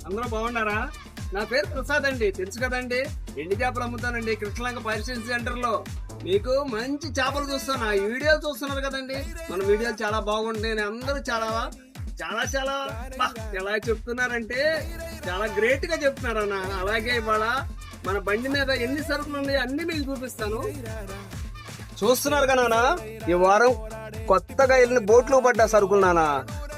అందరూ బాగున్నారా? నా పేరు ప్రసాద్ అండి, తెలుసు కదండి. ఎండి చేపలు అమ్ముతానండి కృష్ణలంక పరిశీలన సెంటర్ లో. మీకు మంచి చేపలు చూస్తాను, ఈ వీడియోలు చూస్తున్నారు కదండి. మన వీడియోలు చాలా బాగుంటాయి. అందరూ చాలా చాలా చాలా ఎలా చెప్తున్నారంటే చాలా గ్రేట్ గా చెప్తున్నారు అన్న. అలాగే ఇవాళ మన బండి మీద ఎన్ని సరుకులు ఉన్నాయో అన్ని మీకు చూపిస్తాను. చూస్తున్నారు కదా ఈ వారం కొత్తగా వెళ్ళిన బోట్లు పడ్డ సరుకులు నాన్న.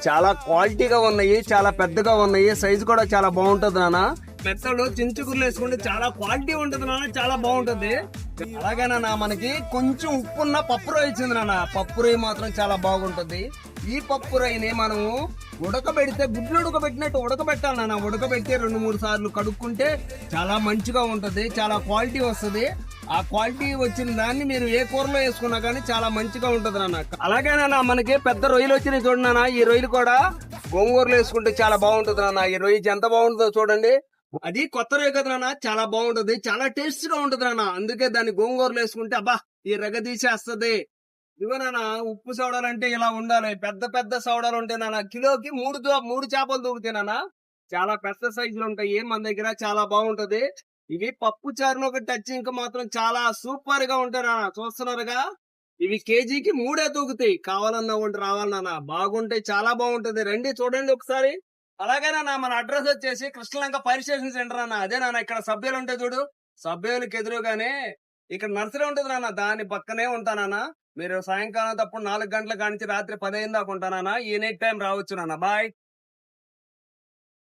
చాలా క్వాలిటీగా ఉన్నాయి, చాలా పెద్దగా ఉన్నాయి, సైజు కూడా చాలా బాగుంటది నాన్న. మెత్తలు చించుకుర్లు వేసుకుంటే చాలా క్వాలిటీ ఉంటది నాన్న, చాలా బాగుంటది. అలాగే నాన్న మనకి కొంచెం ఉప్పున్న పప్పు రొయ్య ఇచ్చింది నాన్న. పప్పు రొయ్య మాత్రం చాలా బాగుంటది. ఈ పప్పు రొయ్యని మనము ఉడకబెడితే గుడ్లు ఉడకబెట్టినట్టు ఉడకబెట్టాలి నాన్న. ఉడకబెట్టి 2-3 సార్లు కడుక్కుంటే చాలా మంచిగా ఉంటది, చాలా క్వాలిటీ వస్తుంది. ఆ క్వాలిటీ వచ్చిన దాన్ని మీరు ఏ కూరలో వేసుకున్నా కానీ చాలా మంచిగా ఉంటది నాన్న. అలాగే నాన్న మనకి పెద్ద రొయ్యలు వచ్చినాయి చూడన్నా. ఈ రొయ్యలు కూడా గోంగూరలో వేసుకుంటే చాలా బాగుంటది నాన్న. ఈ రొయ్య ఎంత బాగుంటుందో చూడండి. అది కొత్త రొయ్య కదా నాన్న, చాలా బాగుంటది, చాలా టేస్ట్ గా ఉంటది నాన్న. అందుకే దాన్ని గోంగూరలో వేసుకుంటే అబ్బా ఈ రగ తీసేస్తది. ఇదిగో నాన్న ఉప్పు సౌడాలంటే ఇలా ఉండాలి. పెద్ద పెద్ద సౌడాలు ఉంటాయి నాన్న. కిలోకి 3 చేపలు దొరుకుతాయి నాన్న. చాలా పెద్ద సైజులు ఉంటాయి మన దగ్గర, చాలా బాగుంటది. ఇవి పప్పు చారులో ఒక టచింగ్ మాత్రం చాలా సూపర్ గా ఉంటాయి నాన్న. చూస్తున్నారుగా, ఇవి కేజీకి 3 దూకుతాయి. కావాలన్నా ఒకటి రావాలన్నా, బాగుంటాయి, చాలా బాగుంటది. రండి చూడండి ఒకసారి. అలాగే నాన్న మన అడ్రస్ వచ్చేసి కృష్ణలంక ఫైర్ స్టేషన్ సెంటర్ అన్న. అదే నాన్న ఇక్కడ సభ్యులు ఉంటాయి చూడు, సభ్యులకి ఎదురుగానే ఇక్కడ నర్సరీ ఉంటది నాన్న, దాని పక్కనే ఉంటానన్నా. మీరు సాయంకాలం తప్పుడు 4 గంటల కానించి రాత్రి 10 దాకా ఉంటానన్నా. ఈ నైట్ టైం రావచ్చు నాన్న. బాయ్.